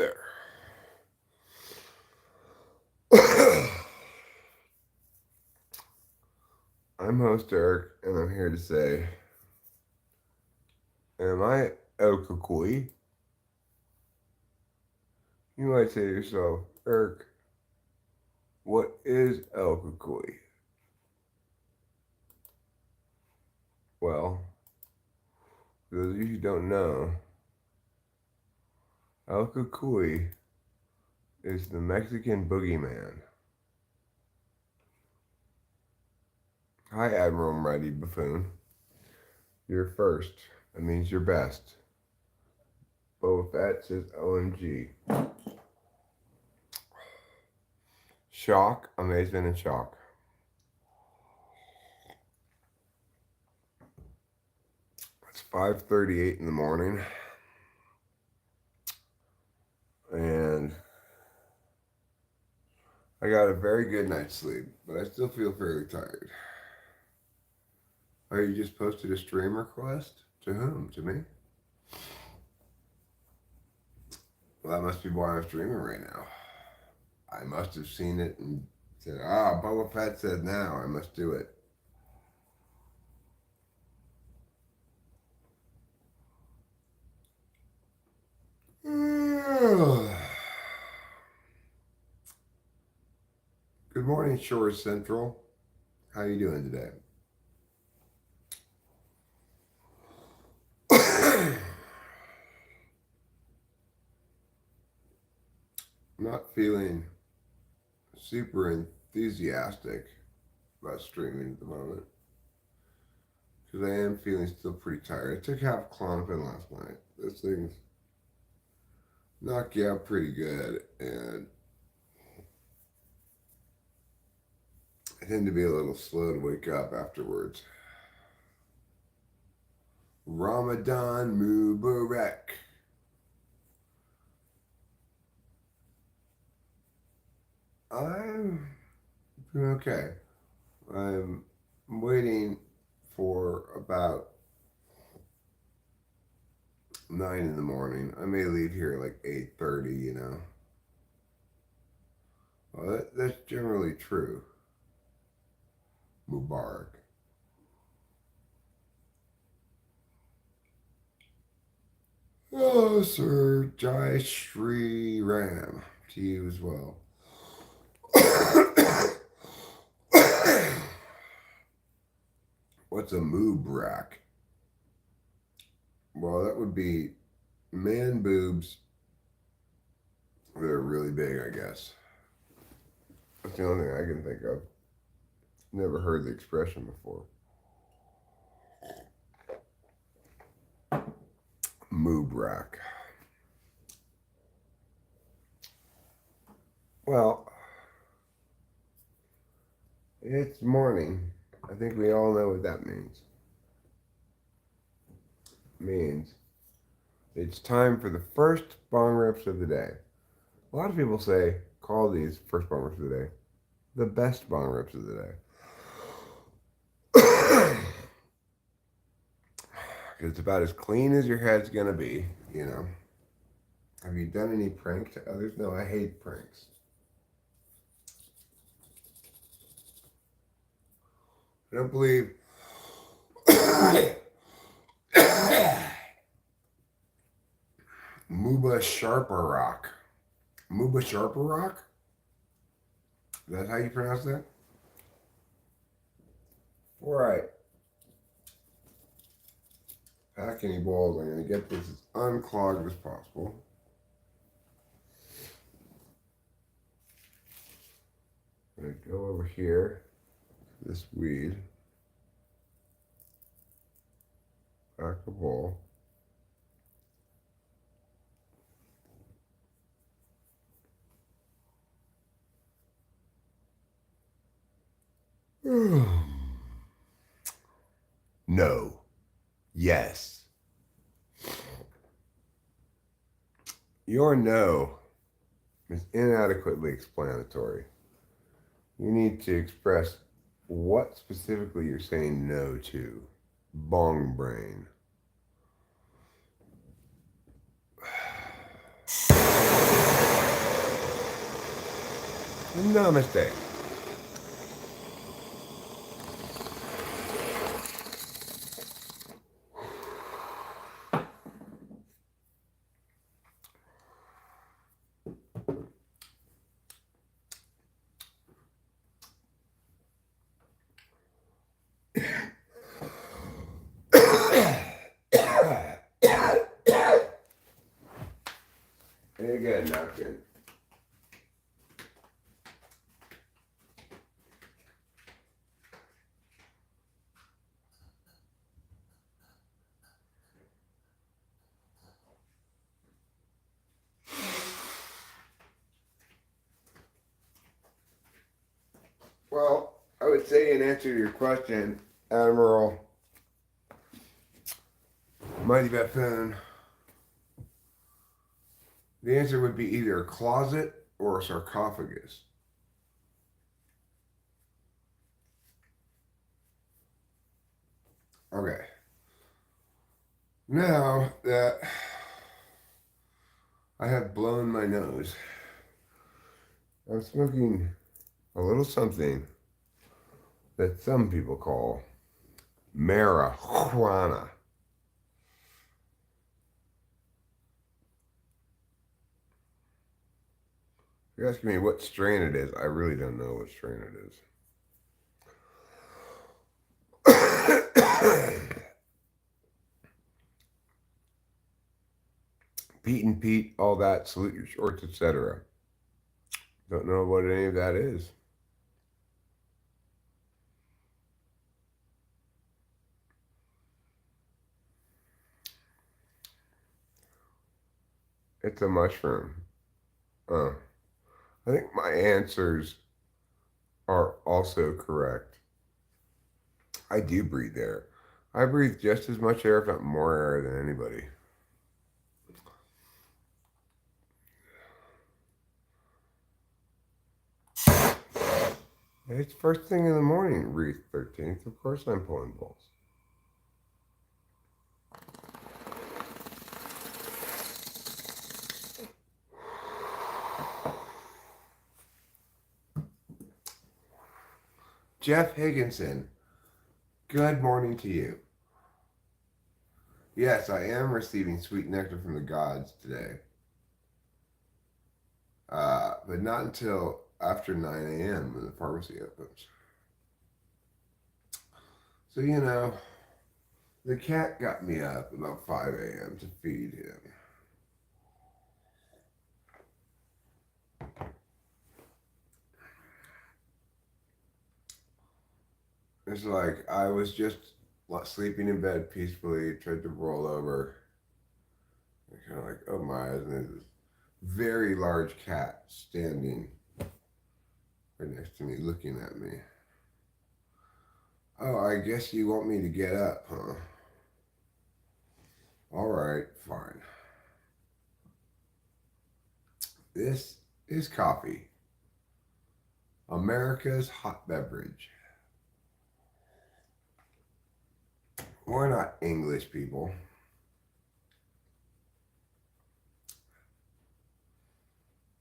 There. I'm host Eric, and I'm here to say, am I Coocooy? You might say to yourself, Eric, what is Coocooy? Well, for those of you who don't know, Coocooy is the Mexican boogeyman. Hi, Admiral Mighty Buffoon. You're first. That means you're best. Boba Fett says OMG. Shock, amazement, and shock. It's 5:38 in the morning. And I got a very good night's sleep, but I still feel fairly tired. Oh, you just posted a stream request? To whom? To me? Well, that must be why I'm streaming right now. I must have seen it and said, Boba Fett said now, I must do it. Good morning, Shore Central. How you doing today? I'm not feeling super enthusiastic about streaming at the moment because I am feeling still pretty tired. I took half Klonopin last night. This thing's knocked you out pretty good, and I tend to be a little slow to wake up afterwards. Ramadan Mubarak. I'm doing okay. I'm waiting for about 9 in the morning. I may leave here like 8:30, you know. Well, that's generally true. Mubarak. Oh, Sir Jai Shri Ram to you as well. What's a Mubarak? Well, that would be man boobs that are really big, I guess. That's the only thing I can think of. Never heard the expression before. Mubarak. Well, it's morning. I think we all know what that means. It means it's time for the first bong rips of the day. A lot of people call these first bong rips of the day the best bong rips of the day. It's about as clean as your head's gonna be, you know. Have you done any prank to others? No, I hate pranks. I don't believe Muba Sharparock. Muba Sharparock? Is that how you pronounce that? Alright. Pack any balls. I'm going to get this as unclogged as possible. I'm going to go over here. This weed. Pack a ball. No. Yes. Your no is inadequately explanatory. You need to express what specifically you're saying no to. Bong brain. Namaste. There you go, napkin. Well, I would say in answer to your question, Admiral Mighty Buffoon, the answer would be either a closet or a sarcophagus. Okay. Now that I have blown my nose, I'm smoking a little something that some people call marijuana. If you're asking me what strain it is, I really don't know what strain it is. Pete and Pete, all that, salute your shorts, etc. Don't know what any of that is. It's a mushroom. I think my answers are also correct. I do breathe air. I breathe just as much air, if not more air, than anybody. It's first thing in the morning, Wreath 13th. Of course I'm pulling balls. Jeff Higginson, good morning to you. Yes, I am receiving sweet nectar from the gods today. But not until after 9 a.m. when the pharmacy opens. So, the cat got me up about 5 a.m. to feed him. It's like I was just sleeping in bed peacefully, tried to roll over. Kind of like, oh my, and there's this very large cat standing right next to me, looking at me. Oh, I guess you want me to get up, huh? All right, fine. This is coffee, America's hot beverage. We're not English people.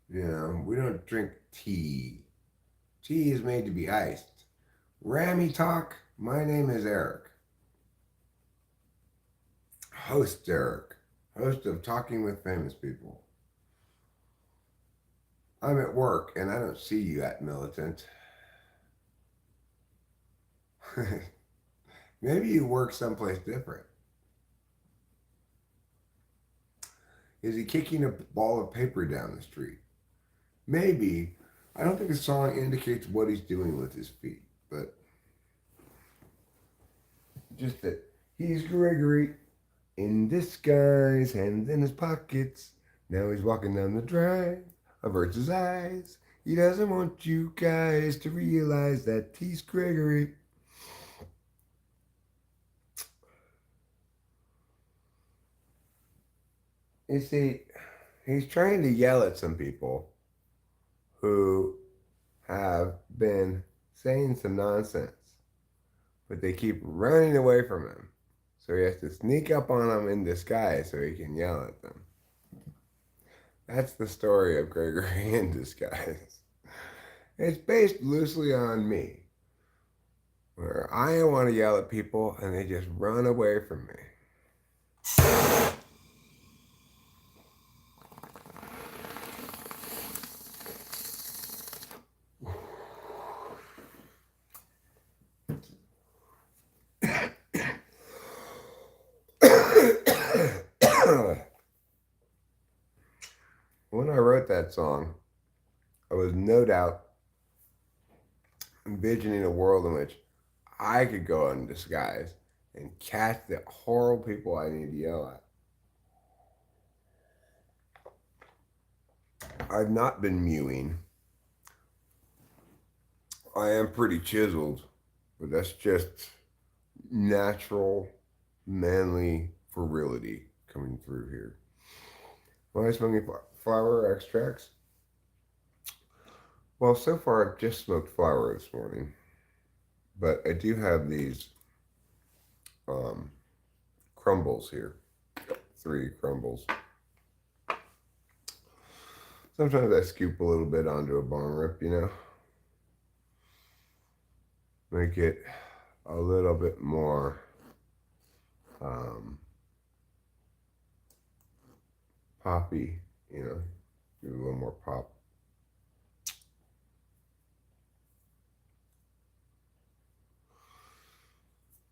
We don't drink tea. Tea is made to be iced. Rammy talk, my name is Eric. Host Eric, host of Talking with Famous People. I'm at work and I don't see you at Militant. Maybe you work someplace different. Is he kicking a ball of paper down the street? Maybe. I don't think the song indicates what he's doing with his feet, but just that he's Gregory in disguise, hands in his pockets. Now he's walking down the drive, averts his eyes. He doesn't want you guys to realize that he's Gregory. You see, he's trying to yell at some people who have been saying some nonsense, but they keep running away from him. So he has to sneak up on them in disguise so he can yell at them. That's the story of Gregory in disguise. It's based loosely on me, where I want to yell at people and they just run away from me. When I wrote that song, I was no doubt envisioning a world in which I could go out in disguise and catch the horrible people I need to yell at. I've not been mewing. I am pretty chiseled, but that's just natural, manly virility coming through here. Am I smoking flower extracts? Well, so far I've just smoked flower this morning, but I do have these crumbles here. 3 crumbles. Sometimes I scoop a little bit onto a bong rip, make it a little bit more poppy, give it a little more pop.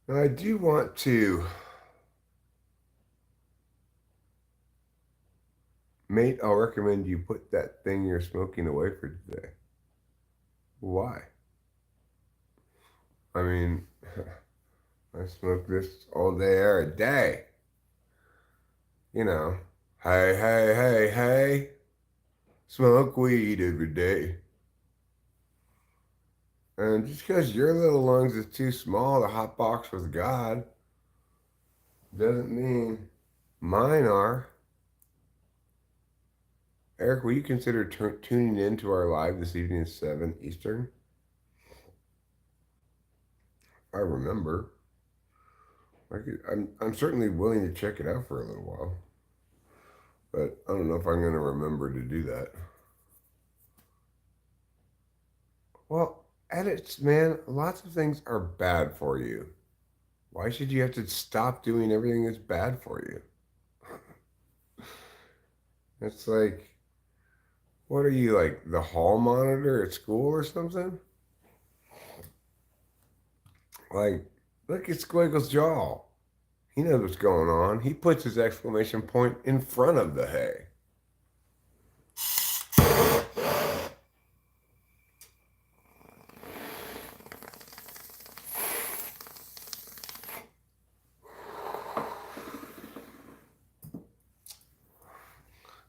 And I do want to mate, I'll recommend you put that thing you're smoking away for today. Why? I mean, I smoke this all day, every day. Hey, hey, hey, hey, smoke weed every day. And just because your little lungs is too small to hot box with God, doesn't mean mine are. Eric, will you consider tuning in to our live this evening at 7 Eastern? I remember. I'm certainly willing to check it out for a little while. But I don't know if I'm going to remember to do that. Well, edits, man, lots of things are bad for you. Why should you have to stop doing everything that's bad for you? It's like, what are you, like the hall monitor at school or something? Like, look at Squiggle's jaw. He knows what's going on. He puts his exclamation point in front of the hay.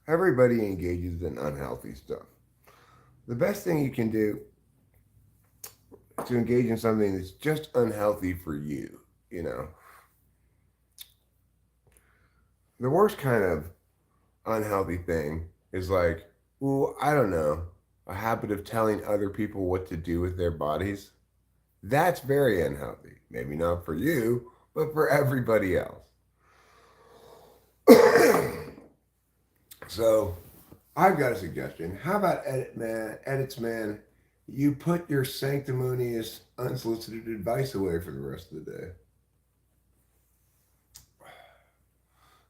Everybody engages in unhealthy stuff. The best thing you can do is to engage in something that's just unhealthy for you, The worst kind of unhealthy thing is like, I don't know, a habit of telling other people what to do with their bodies. That's very unhealthy. Maybe not for you, but for everybody else. So I've got a suggestion. How about edits man, you put your sanctimonious unsolicited advice away for the rest of the day.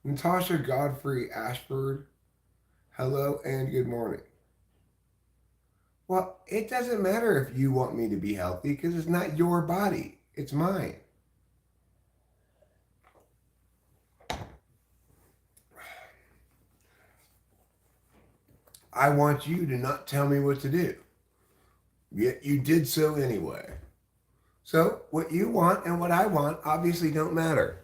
Natasha Godfrey Ashford, hello and good morning. Well, it doesn't matter if you want me to be healthy because it's not your body, it's mine. I want you to not tell me what to do. Yet you did so anyway. So what you want and what I want obviously don't matter.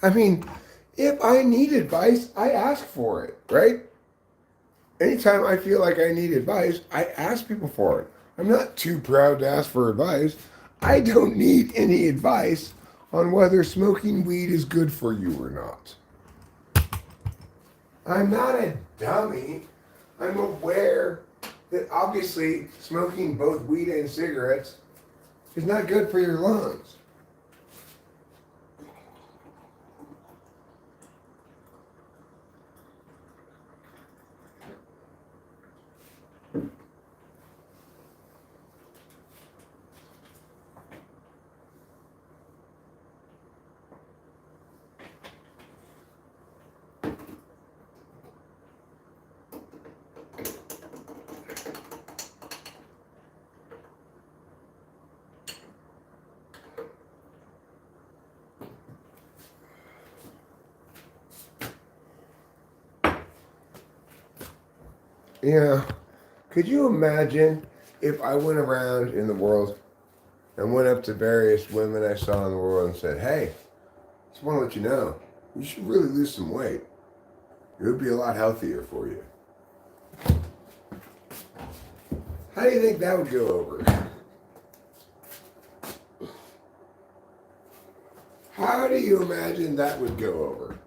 I mean, if I need advice, I ask for it, right? Anytime I feel like I need advice, I ask people for it. I'm not too proud to ask for advice. I don't need any advice on whether smoking weed is good for you or not. I'm not a dummy. I'm aware that obviously smoking both weed and cigarettes is not good for your lungs. You know, could you imagine if I went around in the world and went up to various women I saw in the world and said, hey, just want to let you know, you should really lose some weight. It would be a lot healthier for you. How do you think that would go over? How do you imagine that would go over?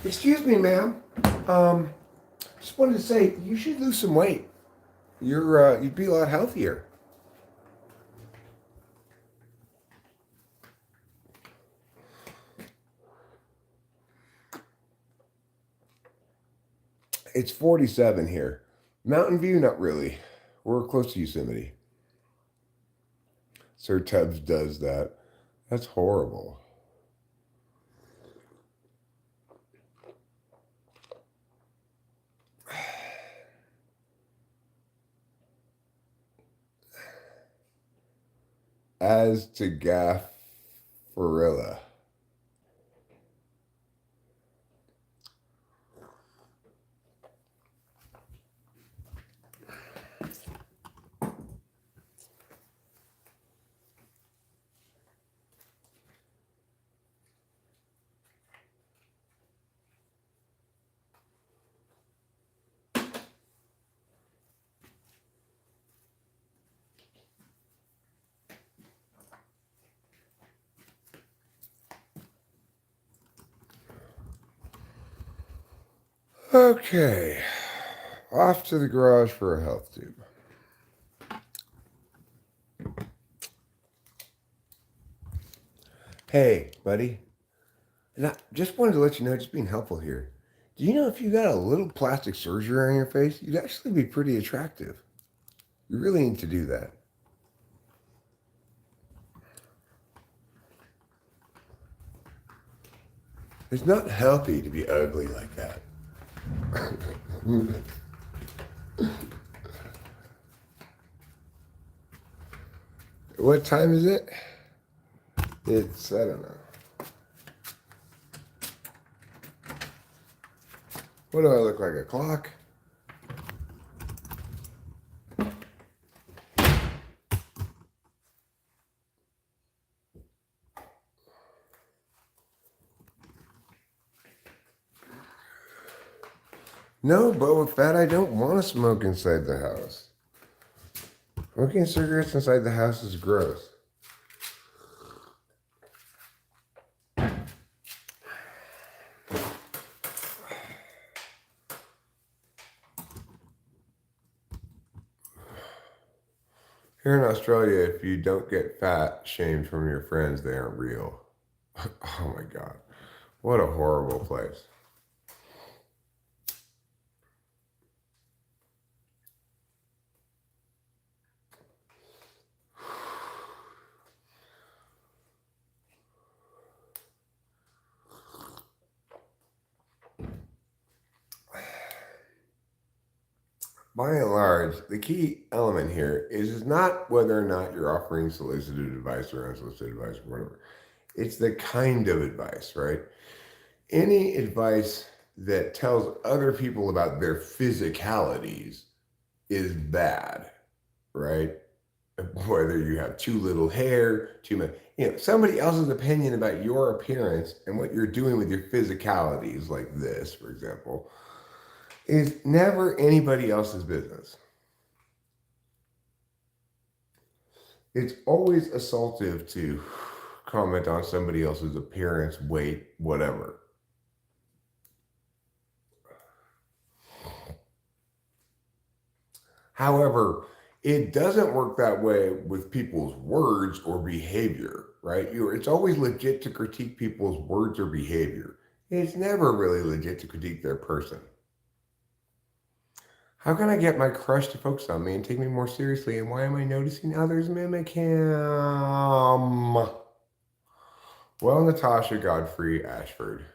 Excuse me, ma'am. Just wanted to say you should lose some weight. You'd be a lot healthier. It's 47 here. Mountain View, not really. We're close to Yosemite. Sir Tubbs does that. That's horrible. As to Gaffarilla. Okay. Off to the garage for a health tube. Hey, buddy. And I just wanted to let you know, just being helpful here. Do you know if you got a little plastic surgery on your face, you'd actually be pretty attractive? You really need to do that. It's not healthy to be ugly like that. What time is it? It's, I don't know. What do I look like, a clock? No, but with that, I don't want to smoke inside the house. Smoking cigarettes inside the house is gross. Here in Australia, if you don't get fat shamed from your friends, they aren't real. Oh my God. What a horrible place. By and large, the key element here is not whether or not you're offering solicited advice or unsolicited advice or whatever. It's the kind of advice, right? Any advice that tells other people about their physicalities is bad, right? Whether you have too little hair, too much, somebody else's opinion about your appearance and what you're doing with your physicalities, like this, for example, is never anybody else's business. It's always assaultive to comment on somebody else's appearance, weight, whatever. However, it doesn't work that way with people's words or behavior, right? It's always legit to critique people's words or behavior. It's never really legit to critique their person. How can I get my crush to focus on me and take me more seriously? And why am I noticing others mimic him? Well, Natasha Godfrey Ashford,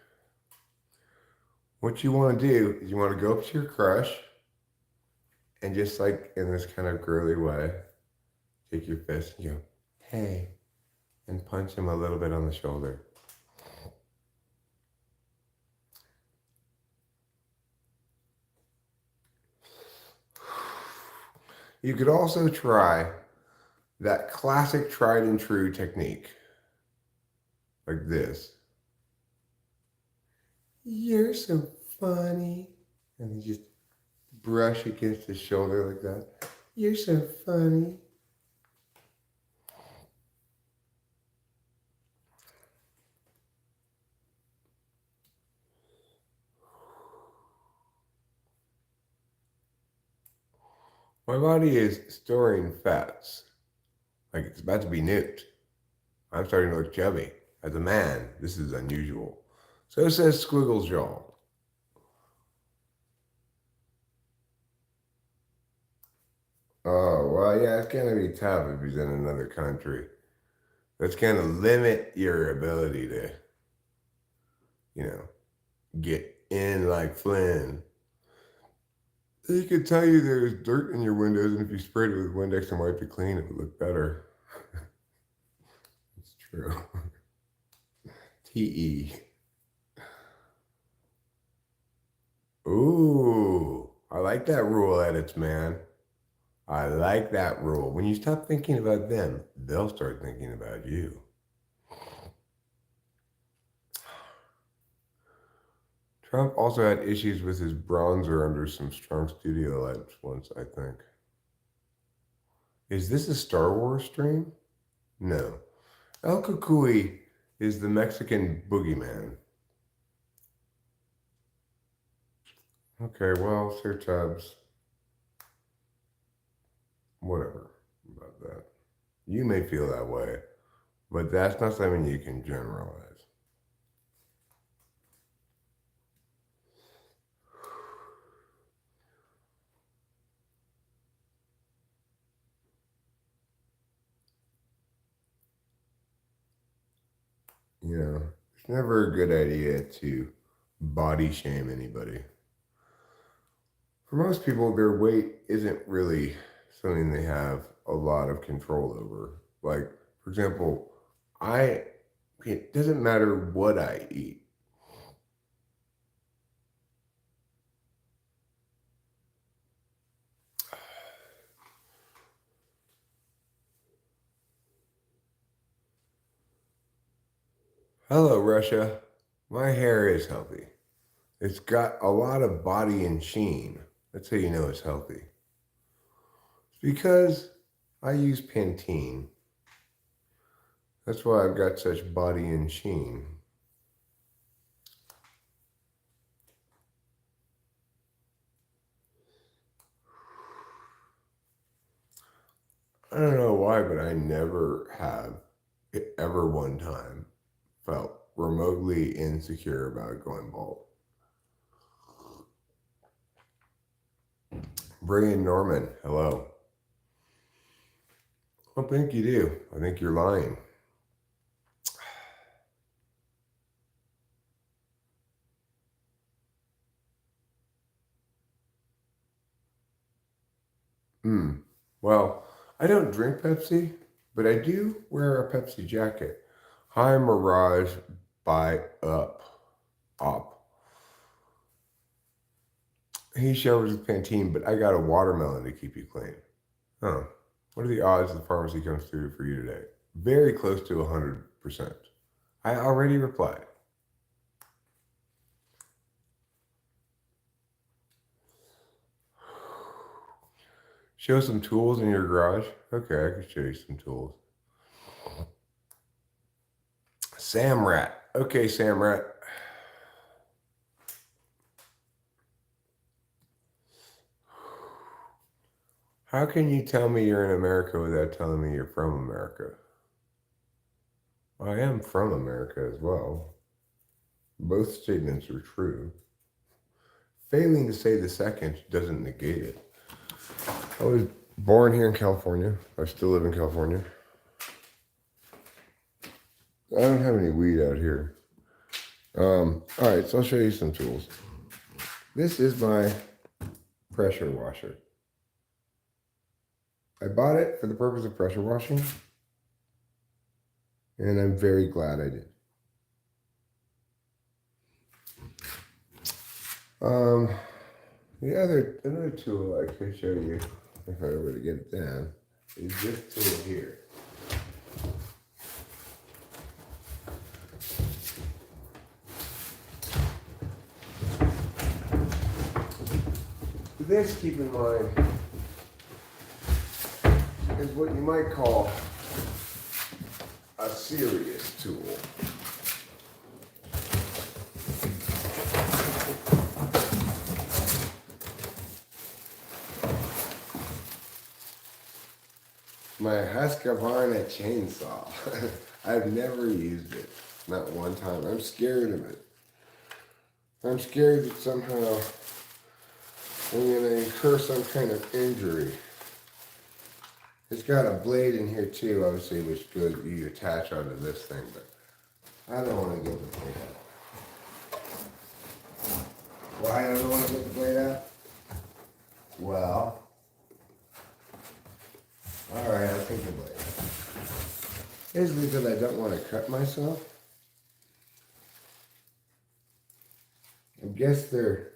what you want to do is you want to go up to your crush and just like in this kind of girly way, take your fist and go, hey, and punch him a little bit on the shoulder. You could also try that classic tried and true technique. Like this. You're so funny. And you just brush against his shoulder like that. You're so funny. My body is storing fats. Like it's about to be nuked. I'm starting to look chubby. As a man, this is unusual. So says Squiggles Jaw. Oh, well, yeah, it's going to be tough if he's in another country. That's going to limit your ability to, get in like Flynn. He could tell you there's dirt in your windows, and if you sprayed it with Windex and wiped it clean, it would look better. It's true. TE. Ooh, I like that rule edits, man. I like that rule. When you stop thinking about them, they'll start thinking about you. Trump also had issues with his bronzer under some strong studio lights once, I think. Is this a Star Wars stream? No. El Coocooy is the Mexican boogeyman. Okay, well, Sir Tubbs. Whatever about that. You may feel that way, but that's not something you can generalize. It's never a good idea to body shame anybody. For most people, their weight isn't really something they have a lot of control over. Like, for example, it doesn't matter what I eat. Hello, Russia. My hair is healthy. It's got a lot of body and sheen. That's how you know it's healthy. It's because I use Pantene. That's why I've got such body and sheen. I don't know why, but I never have ever one time felt remotely insecure about going bald. Brian Norman, hello. I don't think you do. I think you're lying. Well, I don't drink Pepsi, but I do wear a Pepsi jacket. Hi, Mirage by Up. He showers with Pantene, but I got a watermelon to keep you clean. Huh. What are the odds the pharmacy comes through for you today? Very close to 100%. I already replied. Show some tools in your garage? Okay, I can show you some tools. Sam Rat. Okay, Sam Rat. How can you tell me you're in America without telling me you're from America? I am from America as well. Both statements are true. Failing to say the second doesn't negate it. I was born here in California. I still live in California. I don't have any weed out here. All right, so I'll show you some tools. This is my pressure washer. I bought it for the purpose of pressure washing, and I'm very glad I did. Another tool I can show you if I were to get it down, is this tool here. This, keep in mind, is what you might call a serious tool. My Husqvarna chainsaw. I've never used it, not one time. I'm scared of it. I'm scared that somehow I'm going to incur some kind of injury. It's got a blade in here too, obviously, which you attach onto this thing, but I don't want to get the blade out. Why I don't want to get the blade out? Well, alright, I'll take the blade out. It's because I don't want to cut myself. I guess there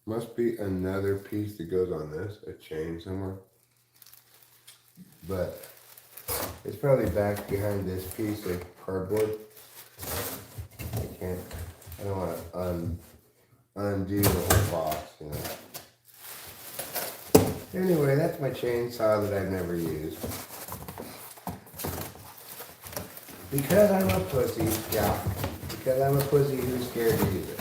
must be another piece that goes on this, a chain somewhere. But it's probably back behind this piece of cardboard. I don't want to undo the whole box, you know. Anyway, that's my chainsaw that I've never used. Because I'm a pussy, yeah. Because I'm a pussy who's scared to use it.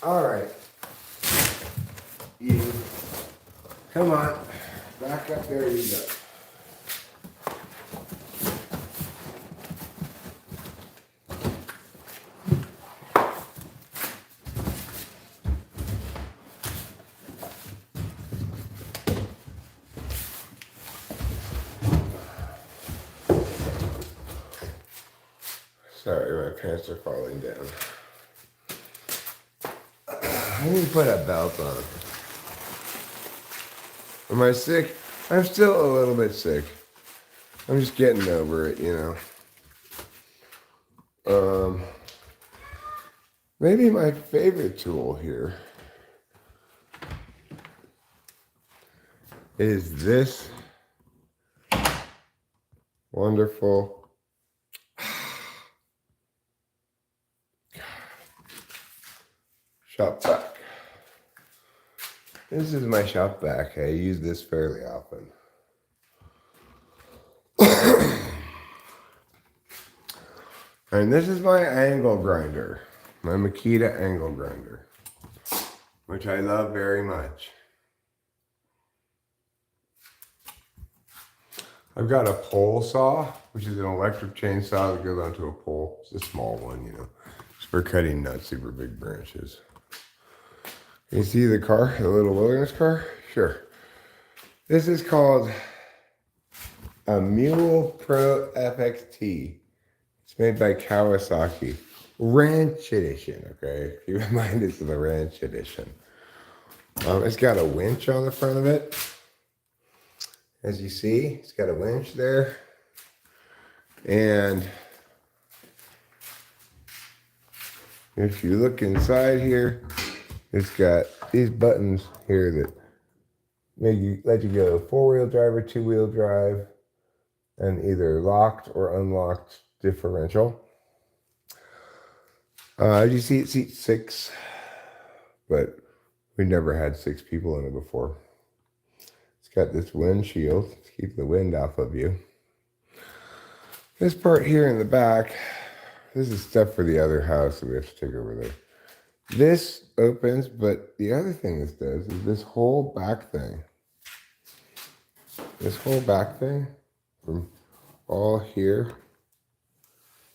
Alright. You. Come on. Back up, there you go. Sorry, my pants are falling down. I need to put a belt on. Am I sick? I'm still a little bit sick. I'm just getting over it, you know. Maybe my favorite tool here is this wonderful shop vac. This is my shop vac. I use this fairly often. And this is my angle grinder, my Makita angle grinder, which I love very much. I've got a pole saw, which is an electric chainsaw that goes onto a pole. It's a small one, you know. It's for cutting not super big branches. You see the car, the little wilderness car? Sure. This is called a Mule Pro FXT. It's made by Kawasaki. Ranch edition, okay? Keep in mind it's the ranch edition. It's got a winch on the front of it. As you see, it's got a winch there. And if you look inside here, it's got these buttons here that let you go 4-wheel drive or 2-wheel drive, and either locked or unlocked differential. As you see, it seats 6, but we never had 6 people in it before. It's got this windshield to keep the wind off of you. This part here in the back, this is stuff for the other house that we have to take over there. This opens, but the other thing this does is this whole back thing. This whole back thing, from all here,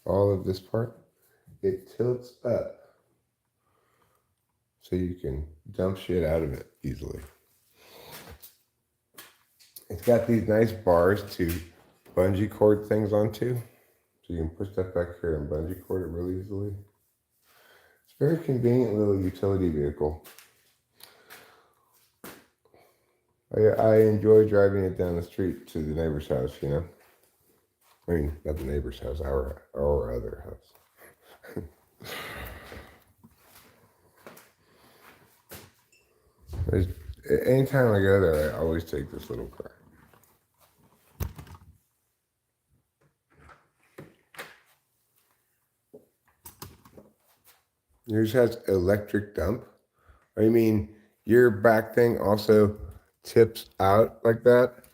all of this part, it tilts up so you can dump shit out of it easily. It's got these nice bars to bungee cord things onto, so you can push that back here and bungee cord it really easily. It's a very convenient little utility vehicle. I enjoy driving it down the street to the neighbor's house, you know. I mean, not the neighbor's house, our other house. There's, anytime I go there, I always take this little car. Yours has electric dump? I mean, your back thing also tips out like that,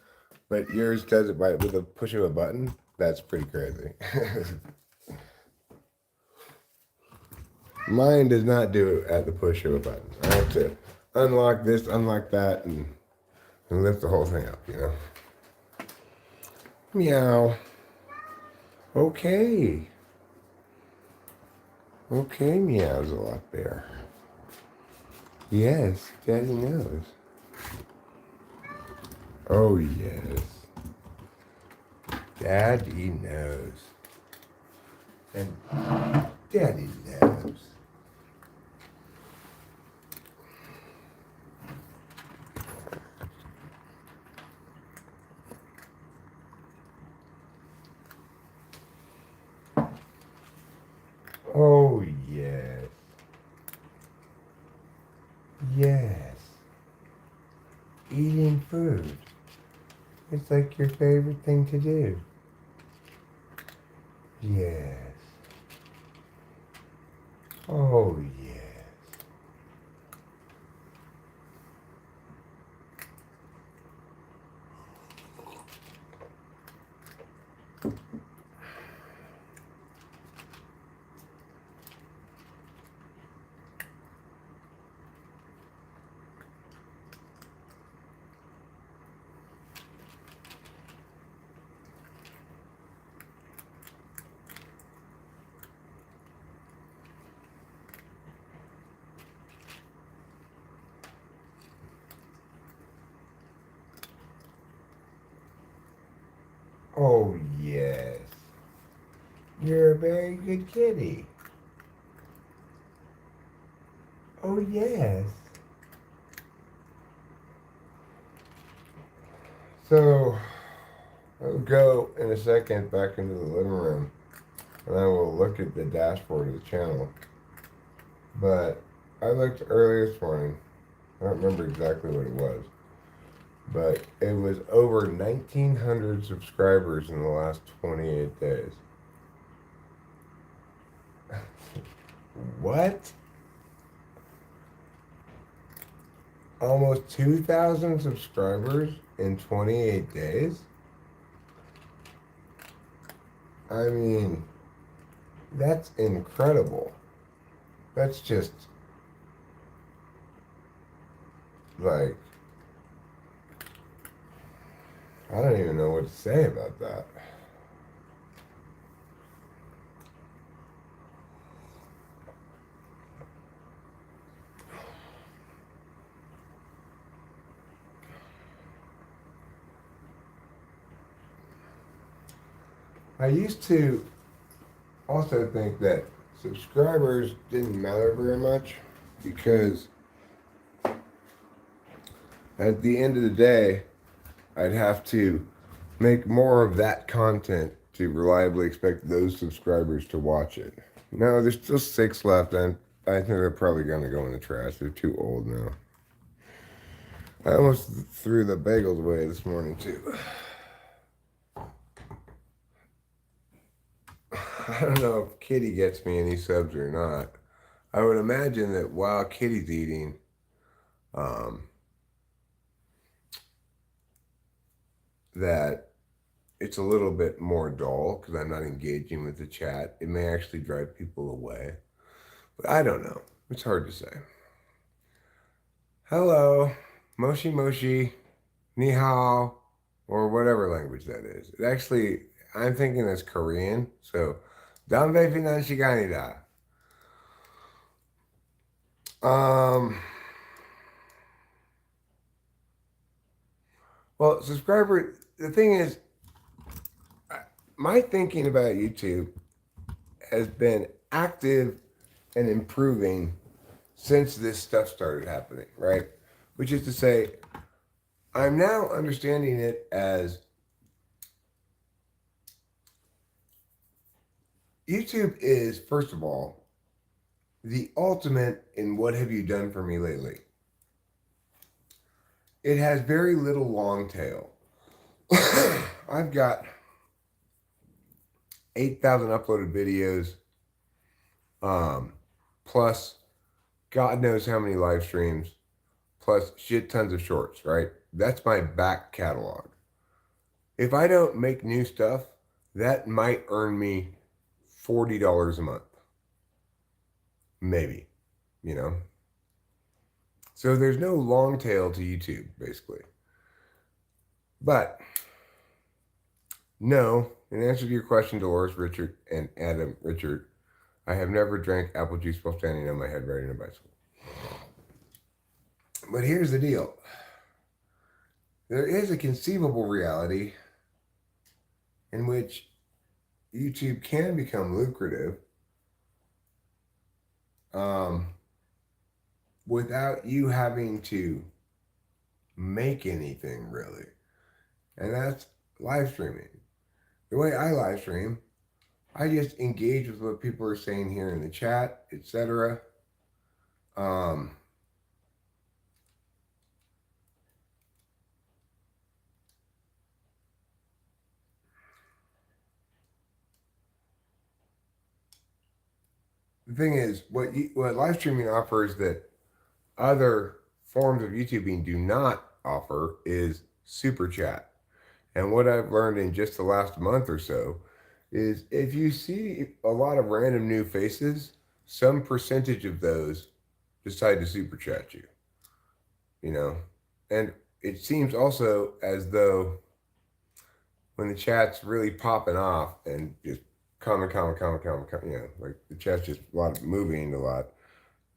but yours does it with a push of a button? That's pretty crazy. Mine does not do it at the push of a button. I have to unlock this, unlock that, and lift the whole thing up, you know? Meow. Okay. Okay, meows a lot bear. Yes, Daddy knows. Oh, yes. Daddy knows. And Daddy knows. Oh, yes. Yes. Eating food. It's like your favorite thing to do. Yes. Oh, yes. Oh, yes. You're a very good kitty. Oh, yes. So, I'll go in a second back into the living room and I will look at the dashboard of the channel. But I looked earlier this morning. I don't remember exactly what it was. But it was over 1,900 subscribers in the last 28 days. What? Almost 2,000 subscribers in 28 days? I mean, that's incredible. That's just like, I don't even know what to say about that. I used to also think that subscribers didn't matter very much because at the end of the day, I'd have to make more of that content to reliably expect those subscribers to watch it. No, there's still 6 left, and I think they're probably going to go in the trash. They're too old now. I almost threw the bagels away this morning, too. I don't know if Kitty gets me any subs or not. I would imagine that while Kitty's eating, that it's a little bit more dull because I'm not engaging with the chat. It may actually drive people away. But I don't know. It's hard to say. Hello, Moshi Moshi, Ni hao, or whatever language that is. It actually, I'm thinking that's Korean. So, Danbe Finan Shiganida. Well, subscriber, the thing is, my thinking about YouTube has been active and improving since this stuff started happening, right? Which is to say, I'm now understanding it as YouTube is, first of all, the ultimate in what have you done for me lately? it has very little long tail. I've got 8,000 uploaded videos, plus God knows how many live streams, plus shit tons of shorts, right? That's my back catalog. If I don't make new stuff, that might earn me $40 a month. Maybe, you know? So there's no long tail to YouTube, basically. But, no, in answer to your question, Dolores, Richard, and Adam, Richard, I have never drank apple juice while standing on my head riding a bicycle. But here's the deal. There is a conceivable reality in which YouTube can become lucrative without you having to make anything really. And that's live streaming. The way I live stream, I just engage with what people are saying here in the chat, etc. The thing is, what live streaming offers that other forms of YouTubing do not offer is super chat. And what I've learned in just the last month or so is if you see a lot of random new faces, some percentage of those decide to super chat you, you know? And it seems also as though when the chat's really popping off and just comment, you know, like the chat's just a lot of moving a lot,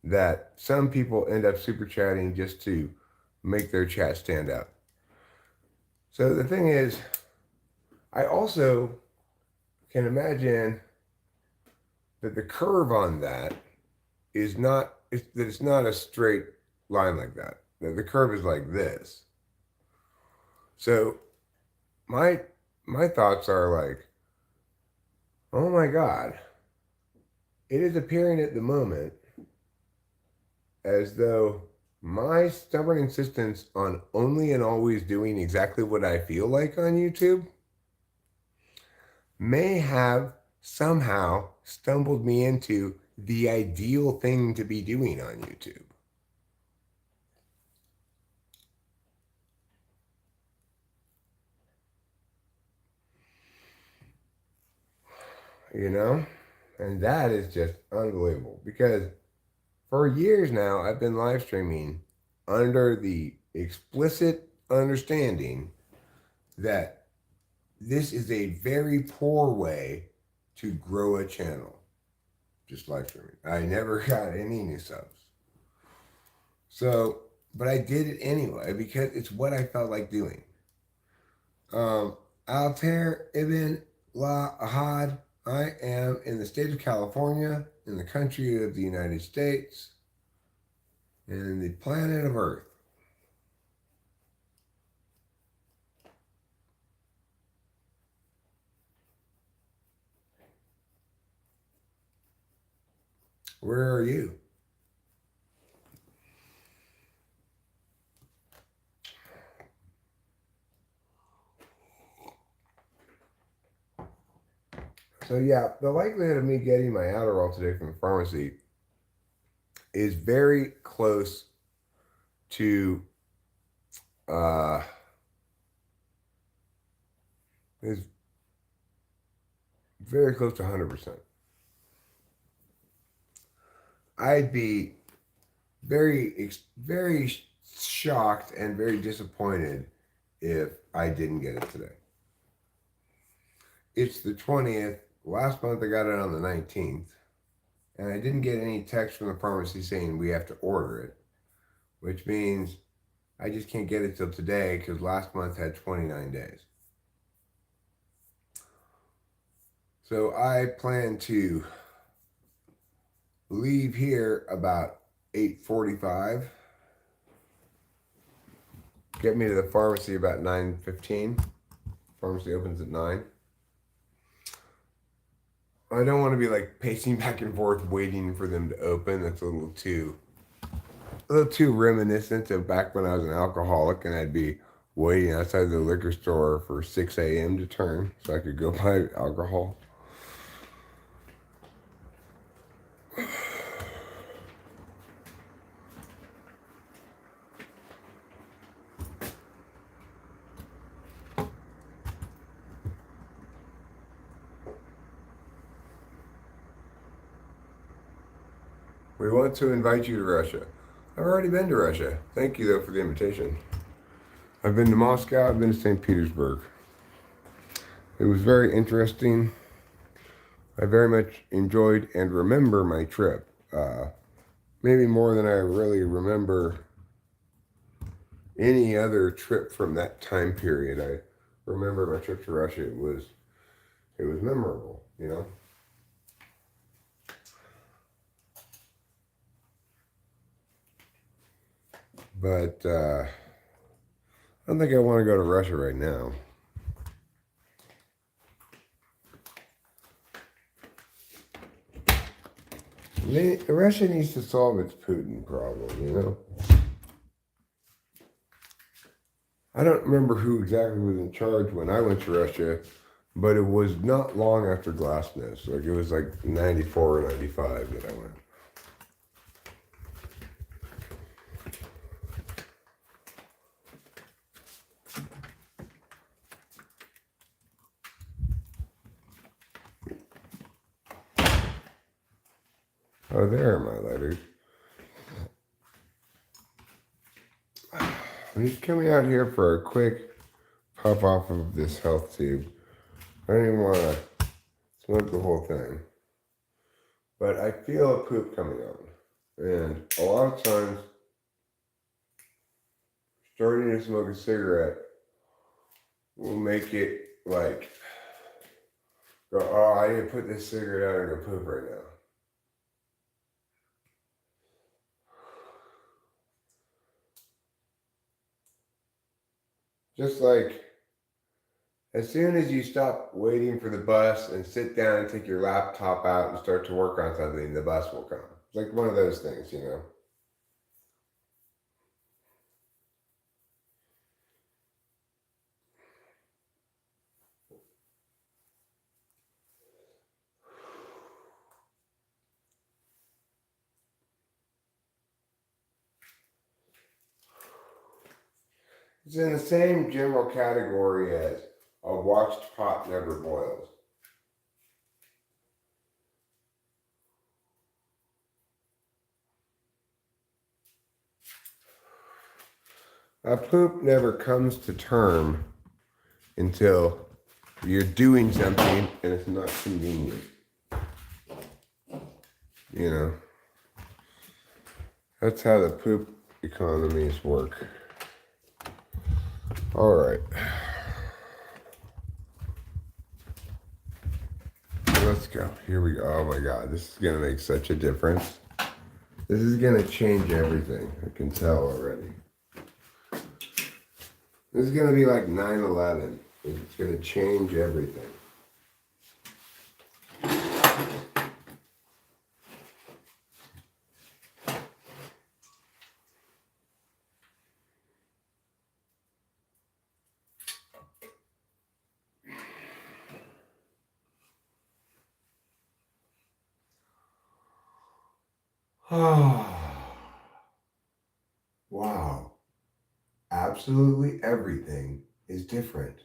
that some people end up super chatting just to make their chat stand out. So the thing is, I also can imagine that the curve on that is not, it's not a straight line like that. The curve is like this. So my thoughts are like, oh my God, it is appearing at the moment as though my stubborn insistence on only and always doing exactly what I feel like on YouTube may have somehow stumbled me into the ideal thing to be doing on YouTube. You know? And that is just unbelievable because for years now, I've been live streaming under the explicit understanding that this is a very poor way to grow a channel. Just live streaming. I never got any new subs. So, but I did it anyway because it's what I felt like doing. Altair Ibn La Ahad. I am in the state of California, in the country of the United States, and in the planet of Earth. Where are you? So yeah, the likelihood of me getting my Adderall today from the pharmacy is very close to is very close to 100%. I'd be very shocked and very disappointed if I didn't get it today. It's the 20th. Last month I got it on the 19th. And I didn't get any text from the pharmacy saying we have to order it, which means I just can't get it till today because last month had 29 days. So I plan to leave here about 8:45. Get me to the pharmacy about 9:15. Pharmacy opens at 9. I don't want to be like pacing back and forth waiting for them to open. That's a little too a little too reminiscent of back when I was an alcoholic and I'd be waiting outside the liquor store for 6 a.m. to turn so I could go buy alcohol. We want to invite you to Russia. I've already been to Russia. Thank you, though, for the invitation. I've been to Moscow. I've been to St. Petersburg. It was very interesting. I very much enjoyed and remember my trip. Maybe more than I really remember any other trip from that time period. I remember my trip to Russia. It was memorable, you know. But I don't think I want to go to Russia right now. Russia needs to solve its Putin problem, you know. I don't remember who exactly was in charge when I went to Russia, but it was not long after Glasnost. Like it was like 94 or 95 that I went. Oh, there are my letters. I'm just coming out here for a quick pop off of this health tube. I don't even want to smoke the whole thing. But I feel a poop coming on. And a lot of times, starting to smoke a cigarette will make it like, go, oh, I need to put this cigarette out and go poop right now. Just like, as soon as you stop waiting for the bus and sit down and take your laptop out and start to work on something, the bus will come. It's like one of those things, you know. It's in the same general category as a watched pot never boils. A poop never comes to term until you're doing something and it's not convenient. You know, that's how the poop economies work. All right. Let's go. Here we go. Oh my God, this is going to make such a difference. This is going to change everything. I can tell already. This is going to be like 9/11. It's going to change everything. Wow. Absolutely everything is different.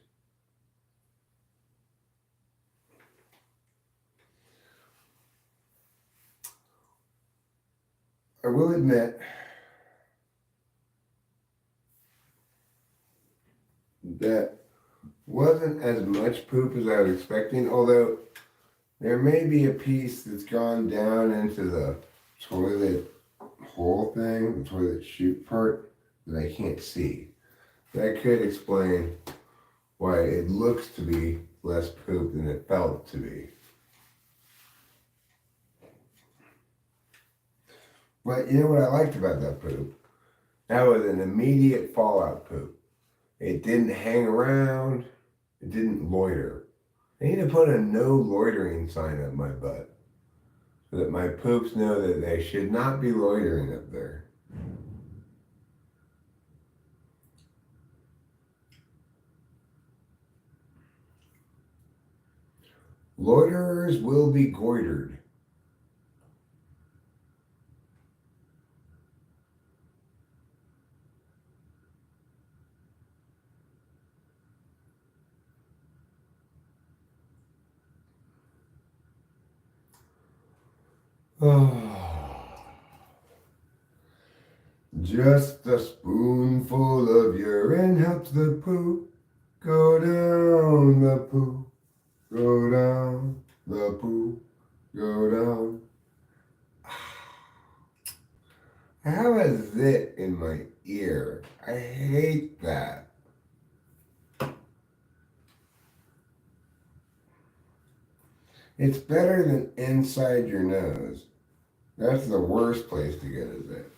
I will admit that wasn't as much poop as I was expecting, although there may be a piece that's gone down into the toilet hole thing, the toilet chute part, that I can't see. That could explain why it looks to be less poop than it felt to be. But you know what I liked about that poop? That was an immediate fallout poop. It didn't hang around. It didn't loiter. I need to put a no loitering sign up my butt so that my poops know that they should not be loitering up there. Loiterers will be goitered. Just a spoonful of urine helps the poo go down, the poo go down, the poo go down. I have a zit in my ear. I hate that. It's better than inside your nose. That's the worst place to get a zit.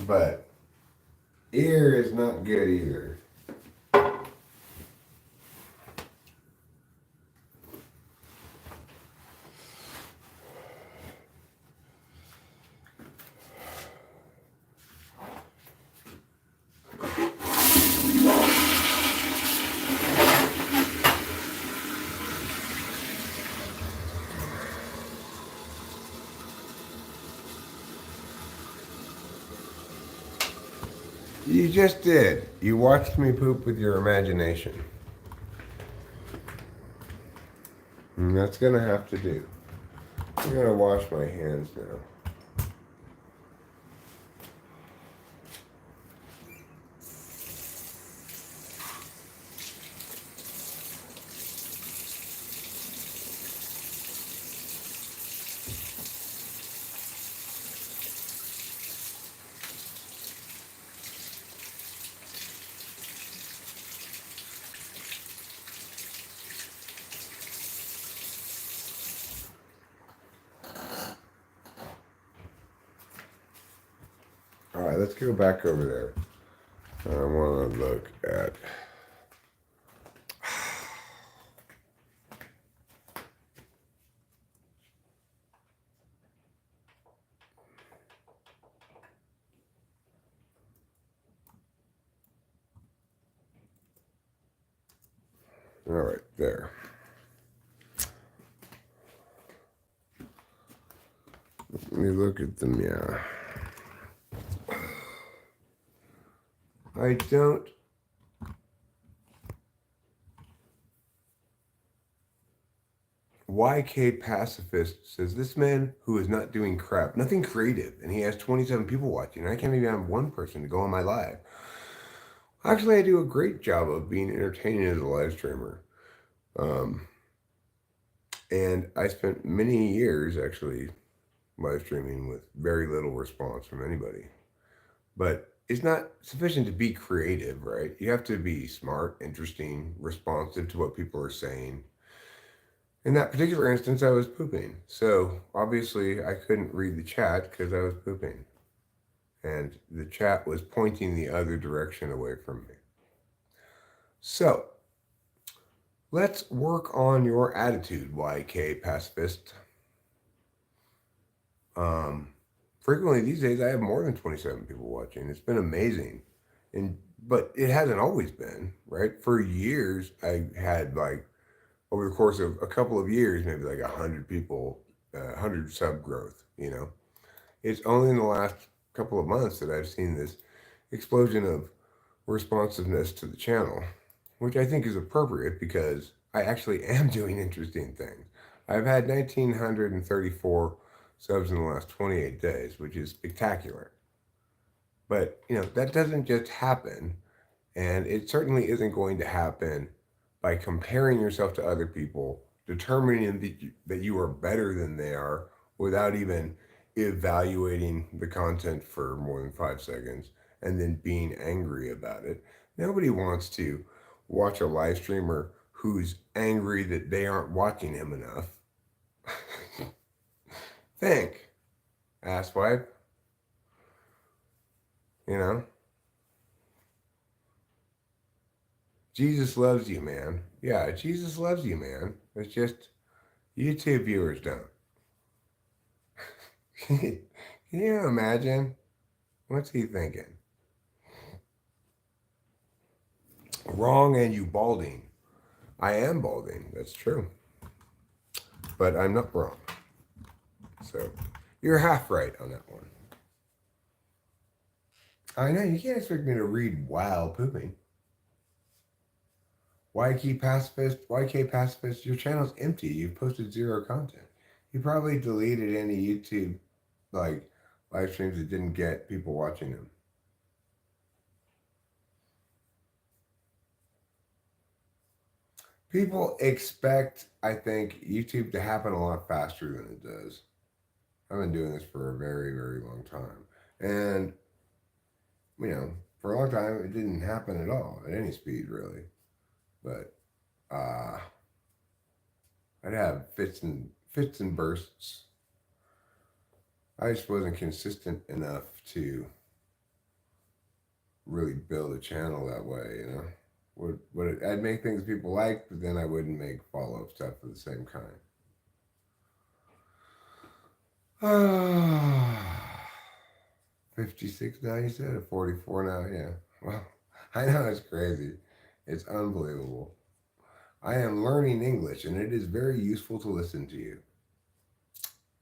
But ear is not good either. You just did. You watched me poop with your imagination. And that's gonna have to do. I'm gonna wash my hands now. All right, let's go back over there. I want to look at. All right, there. Let me look at them, yeah. I don't. YK Pacifist says, this man who is not doing crap, nothing creative, and he has 27 people watching, and I can't even have one person to go on my live. Actually, I do a great job of being entertaining as a live streamer. And I spent many years actually live streaming with very little response from anybody. But it's not sufficient to be creative, right? You have to be smart, interesting, responsive to what people are saying. In that particular instance, I was pooping. So obviously, I couldn't read the chat because I was pooping. And the chat was pointing the other direction away from me. So let's work on your attitude, YK Pacifist. Frequently these days, I have more than 27 people watching. It's been amazing. But it hasn't always been, right? For years, I had like, over the course of a couple of years, maybe like 100 people, 100 sub growth, you know? It's only in the last couple of months that I've seen this explosion of responsiveness to the channel, which I think is appropriate because I actually am doing interesting things. I've had 1,934 subs in the last 28 days, which is spectacular. But, you know, that doesn't just happen, and it certainly isn't going to happen by comparing yourself to other people, determining that you are better than they are without even evaluating the content for more than 5 seconds and then being angry about it. Nobody wants to watch a live streamer who's angry that they aren't watching him enough. Think, asswipe. You know? Jesus loves you, man. Yeah, Jesus loves you, man. It's just YouTube viewers don't. Can you imagine? What's he thinking? Wrong and you balding. I am balding. That's true. But I'm not wrong. So you're half right on that one. I know, you can't expect me to read while pooping. YK Pacifist, your channel's empty. You've posted zero content. You probably deleted any YouTube like live streams that didn't get people watching them. People expect, I think, YouTube to happen a lot faster than it does. I've been doing this for a very, very long time. And, for a long time, it didn't happen at all, at any speed, really. But, I'd have fits and bursts. I just wasn't consistent enough to really build a channel that way. I'd make things people like, but then I wouldn't make follow-up stuff of the same kind. 56 now, you said, or 44 now? Yeah. Well, I know it's crazy. It's unbelievable. I am learning English, and it is very useful to listen to you.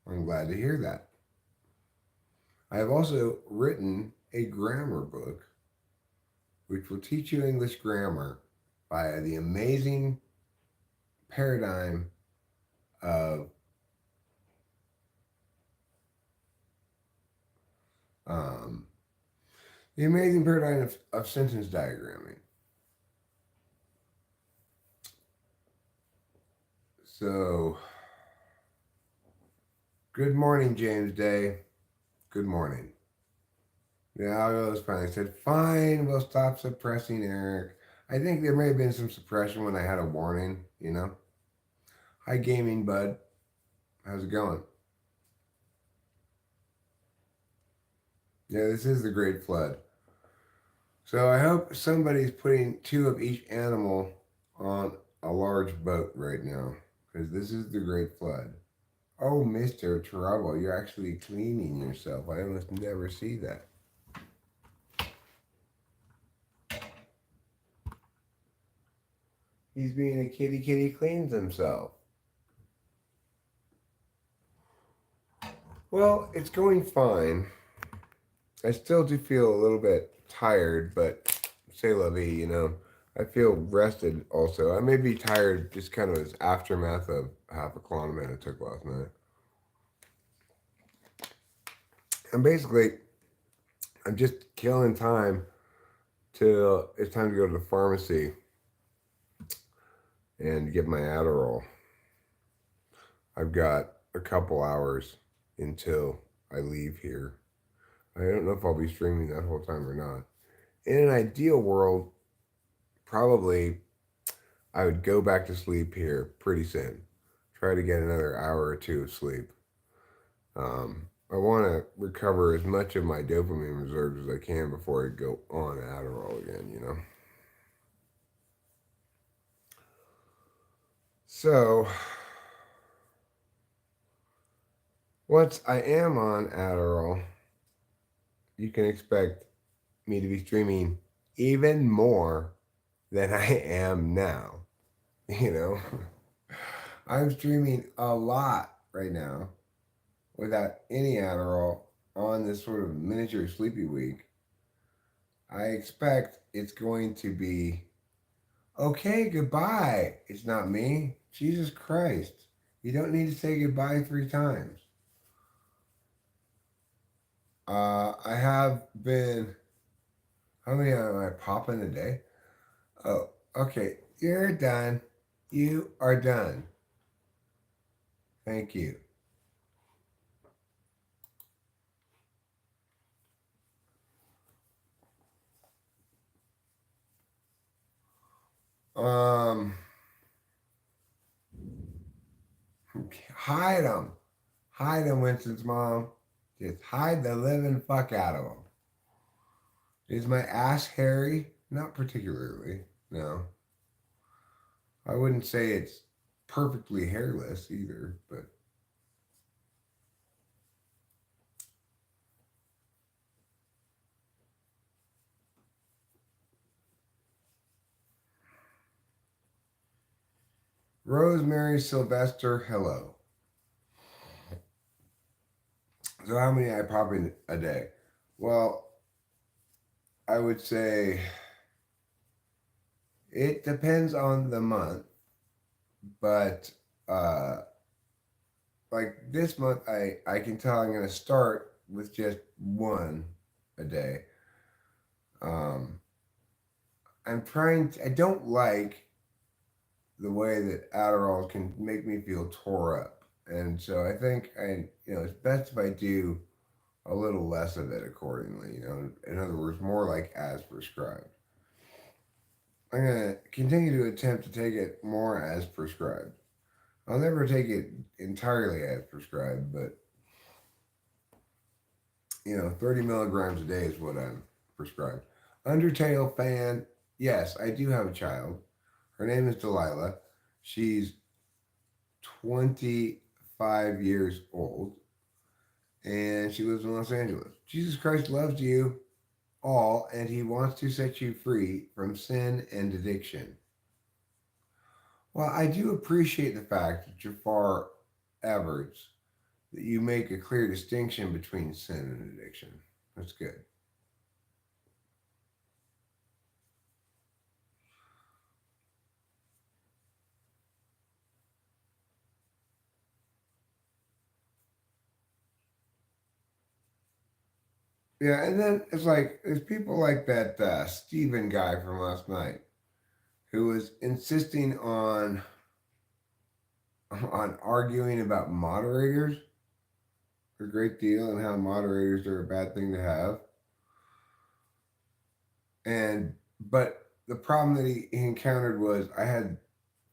I'm glad to hear that. I have also written a grammar book, which will teach you English grammar via the amazing paradigm of of sentence diagramming. So, good morning, James Day. Good morning. The algorithm finally said, fine, we'll stop suppressing Eric. I think there may have been some suppression when I had a warning, Hi, gaming bud. How's it going? Yeah, this is the Great Flood. So I hope somebody's putting 2 of each animal on a large boat right now, because this is the Great Flood. Oh, Mr. Trouble, you're actually cleaning yourself. I almost never see that. He's being a kitty cleans himself. Well, it's going fine. I still do feel a little bit tired, but c'est la vie, I feel rested also. I may be tired just kind of as aftermath of half a Klonopin I took last night. And basically, I'm just killing time till it's time to go to the pharmacy and get my Adderall. I've got a couple hours until I leave here. I don't know if I'll be streaming that whole time or not. In an ideal world, probably I would go back to sleep here pretty soon. Try to get another hour or 2 of sleep. I want to recover as much of my dopamine reserves as I can before I go on Adderall again, So, once I am on Adderall, you can expect me to be streaming even more than I am now. I'm streaming a lot right now without any Adderall on this sort of miniature sleepy week. I expect it's going to be okay, goodbye. It's not me. Jesus Christ. You don't need to say goodbye 3 times. I have been, how many am I popping a day? Oh, okay. You're done. You are done. Thank you. Hide them. Hide them, Winston's mom. Just hide the living fuck out of them. Is my ass hairy? Not particularly, no. I wouldn't say it's perfectly hairless either, but Rosemary Sylvester, hello. So how many I pop in a day? Well, I would say it depends on the month, but uh, like this month, I can tell I'm gonna start with just one a day. Um, I'm trying. I don't like the way that Adderall can make me feel tore up, and so I think it's best if I do a little less of it accordingly. In other words, more like as prescribed. I'm gonna continue to attempt to take it more as prescribed. I'll never take it entirely as prescribed, but 30 milligrams a day is what I'm prescribed. Undertale fan, yes, I do have a child. Her name is Delilah. She's 25 years old and she lives in Los Angeles. Jesus Christ loves you all and he wants to set you free from sin and addiction. Well, I do appreciate the fact that Jafar Everts, that you make a clear distinction between sin and addiction. That's good. Yeah, and then it's like there's people like that Steven guy from last night who was insisting on arguing about moderators a great deal and how moderators are a bad thing to have. And but the problem that he encountered was I had,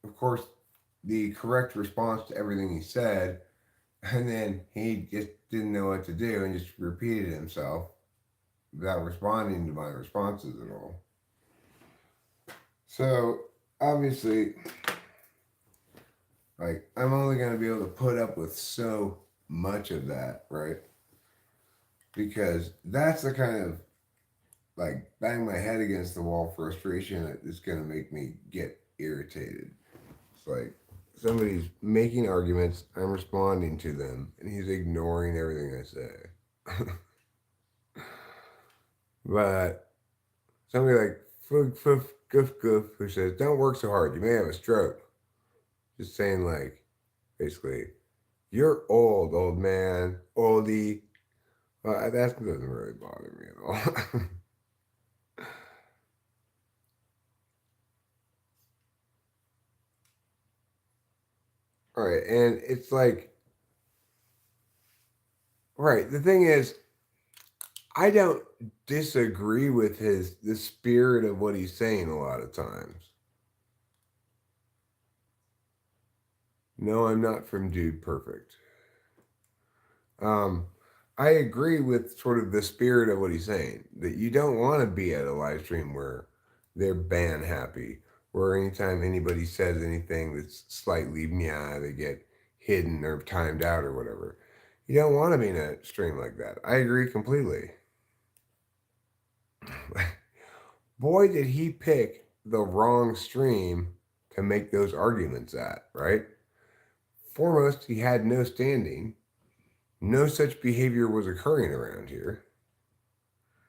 of course, the correct response to everything he said, and then he just didn't know what to do and just repeated himself without responding to my responses at all. So obviously, like I'm only going to be able to put up with so much of that, right? Because that's the kind of like bang my head against the wall frustration that is going to make me get irritated. It's like somebody's making arguments, I'm responding to them, and he's ignoring everything I say. But somebody like Fug Fuf Goof Goof who says, "Don't work so hard, you may have a stroke." Just saying, like, basically, you're old man, oldie. Well, that doesn't really bother me at all. All right, and it's like, right. The thing is, I don't disagree with the spirit of what he's saying a lot of times. No, I'm not from Dude Perfect. Um, I agree with sort of the spirit of what he's saying that you don't want to be at a live stream where they're ban happy, where anytime anybody says anything that's slightly meow, they get hidden or timed out or whatever. You don't want to be in a stream like that. I agree completely. Boy, did he pick the wrong stream to make those arguments at, right? Foremost, he had no standing. No such behavior was occurring around here.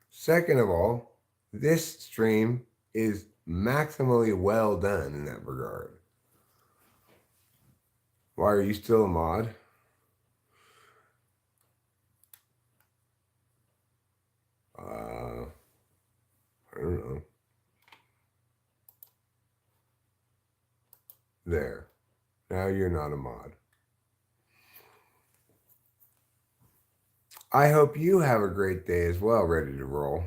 Second of all, this stream is maximally well done in that regard. Why are you still a mod? I don't know. There. Now you're not a mod. I hope you have a great day as well, ready to roll.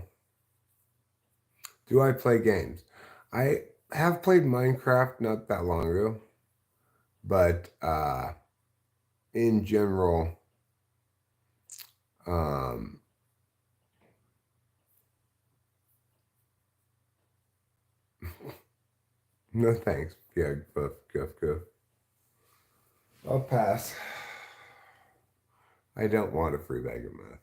Do I play games? I have played Minecraft not that long ago, but in general, um, no thanks. Yeah, goof, goof, goof. I'll pass. I don't want a free bag of meth.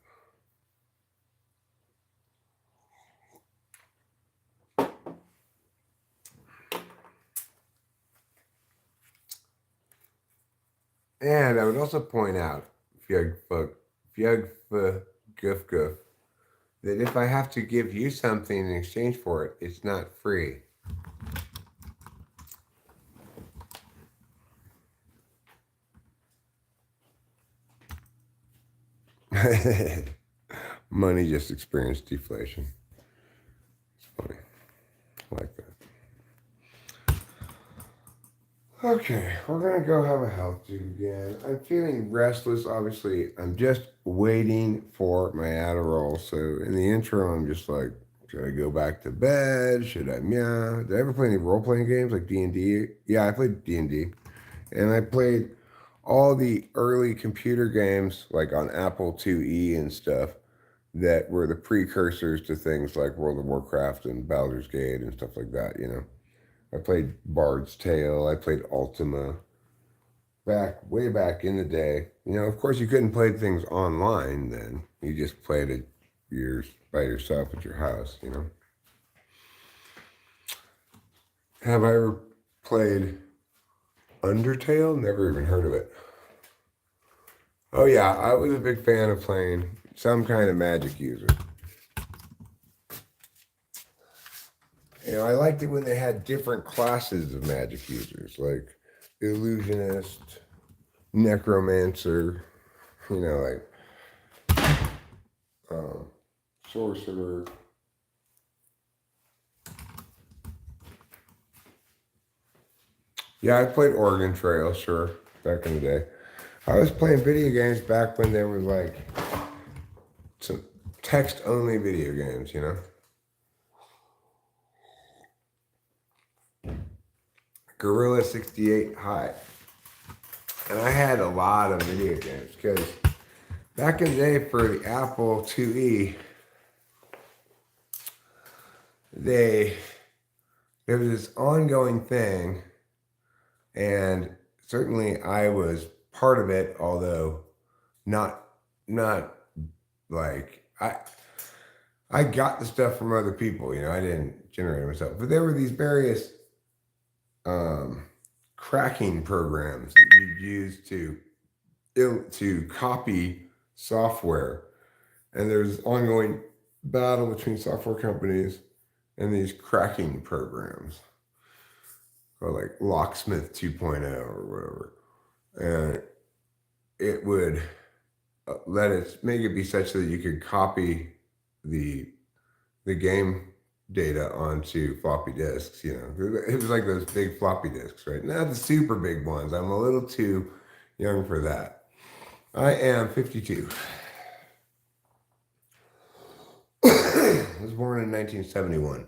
And I would also point out, Fyug Goof Goof, that if I have to give you something in exchange for it, it's not free. Money just experienced deflation. It's funny. I like that. Okay, we're gonna go have a health check again. I'm feeling restless. Obviously, I'm just waiting for my Adderall. So in the intro, I'm just like, should I go back to bed? Should I meow? Did I ever play any role playing games like D&D? Yeah, I played D&D, and I played all the early computer games like on Apple IIe and stuff that were the precursors to things like World of Warcraft and Baldur's Gate and stuff like that. I played Bard's Tale. I played Ultima way back in the day. Of course, you couldn't play things online then. You just played it by yourself at your house. Have I ever played Undertale? Never even heard of it. Oh, yeah, I was a big fan of playing some kind of magic user. I liked it when they had different classes of magic users, like illusionist, necromancer, like sorcerer. Yeah, I played Oregon Trail, sure, back in the day. I was playing video games back when there was like some text-only video games. Gorilla 68 High. And I had a lot of video games because back in the day for the Apple IIe, there was this ongoing thing, and certainly I was part of it, although not like I got the stuff from other people. I didn't generate it myself, but there were these various cracking programs that you'd use to copy software, and there's ongoing battle between software companies and these cracking programs, or like Locksmith 2.0 or whatever, and it would make it be such that you could copy the game data onto floppy disks. It was like those big floppy disks, right? Not the super big ones. I'm a little too young for that. I am 52. I was born in 1971.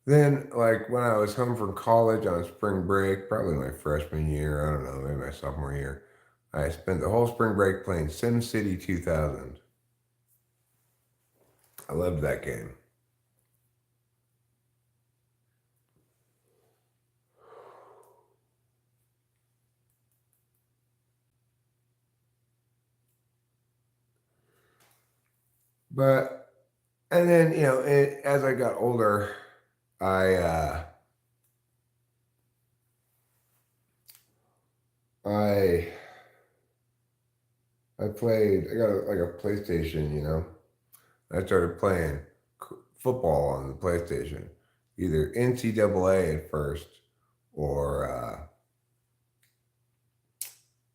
Then, like when I was home from college on spring break, probably my freshman year, I don't know, maybe my sophomore year, I spent the whole spring break playing SimCity 2000. I loved that game. But, and then, as I got older, I, uh, I, I got like a PlayStation. I started playing football on the PlayStation, either NCAA at first or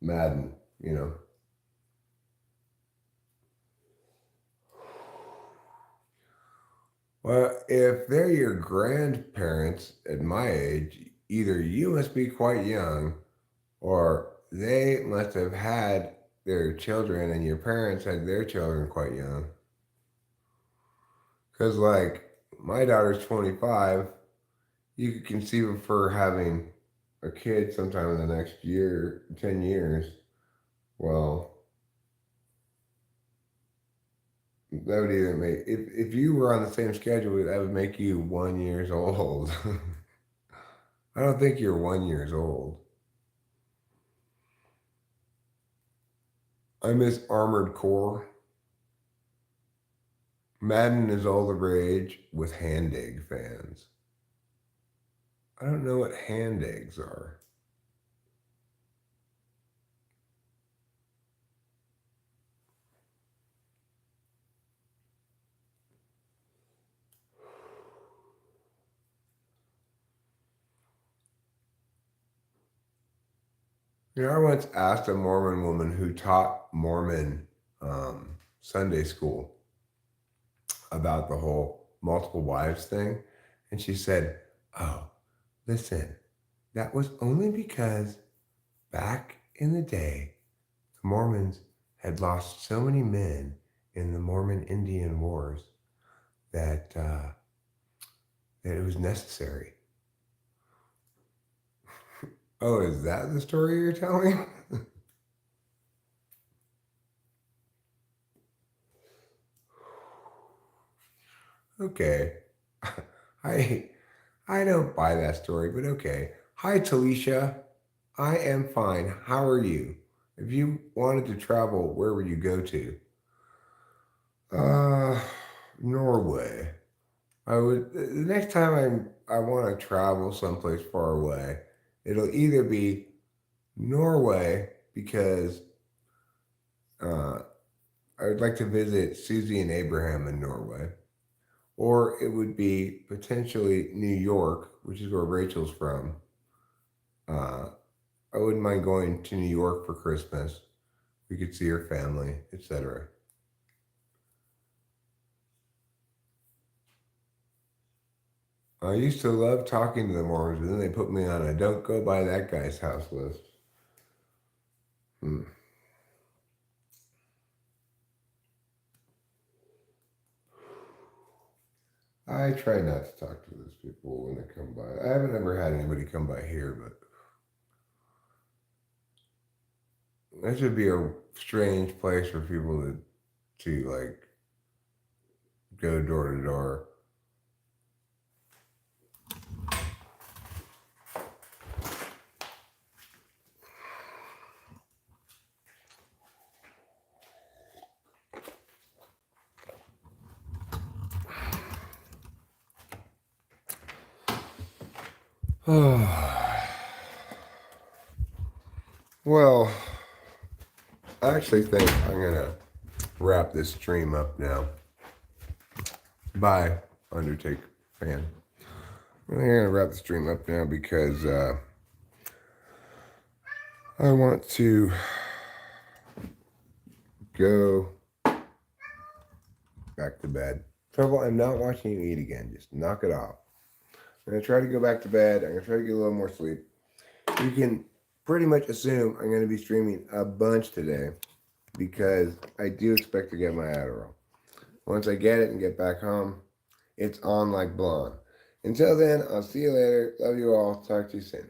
Madden. Well, if they're your grandparents at my age, either you must be quite young or they must have had their children and your parents had their children quite young. Because, like, my daughter's 25, you could conceive of her having a kid sometime in the next year, 10 years. Well, that would either make, if you were on the same schedule, that would make you 1 years old. I don't think you're 1 years old. I miss Armored Core. Madden is all the rage with hand egg fans. I don't know what hand eggs are. I once asked a Mormon woman who taught Mormon Sunday school about the whole multiple wives thing. And she said, "Oh, listen, that was only because back in the day, the Mormons had lost so many men in the Mormon Indian Wars that it was necessary." Oh, is that the story you're telling? Okay. I I don't buy that story, but okay. Hi, Talisha. I am fine. How are you? If you wanted to travel, where would you go to? Uh, Norway. I would. The next time I want to travel someplace far away, it'll either be Norway because uh, I would like to visit Susie and Abraham in Norway, or it would be potentially New York, which is where Rachel's from. Uh, I wouldn't mind going to New York for Christmas. We could see her family, etc. I used to love talking to the Mormons, but then they put me on a "don't go by that guy's house" list. Hmm. I try not to talk to those people when they come by. I haven't ever had anybody come by here, but that should be a strange place for people to like go door to door. Well, I actually think I'm gonna wrap this stream up now. Bye, Undertaker fan. I'm gonna wrap the stream up now because I want to go back to bed. Trouble, I'm not watching you eat again. Just knock it off. I'm gonna try to go back to bed. I'm gonna try to get a little more sleep. You can pretty much assume I'm gonna be streaming a bunch today because I do expect to get my Adderall. Once I get it and get back home, it's on like blonde. Until then, I'll see you later. Love you all. Talk to you soon.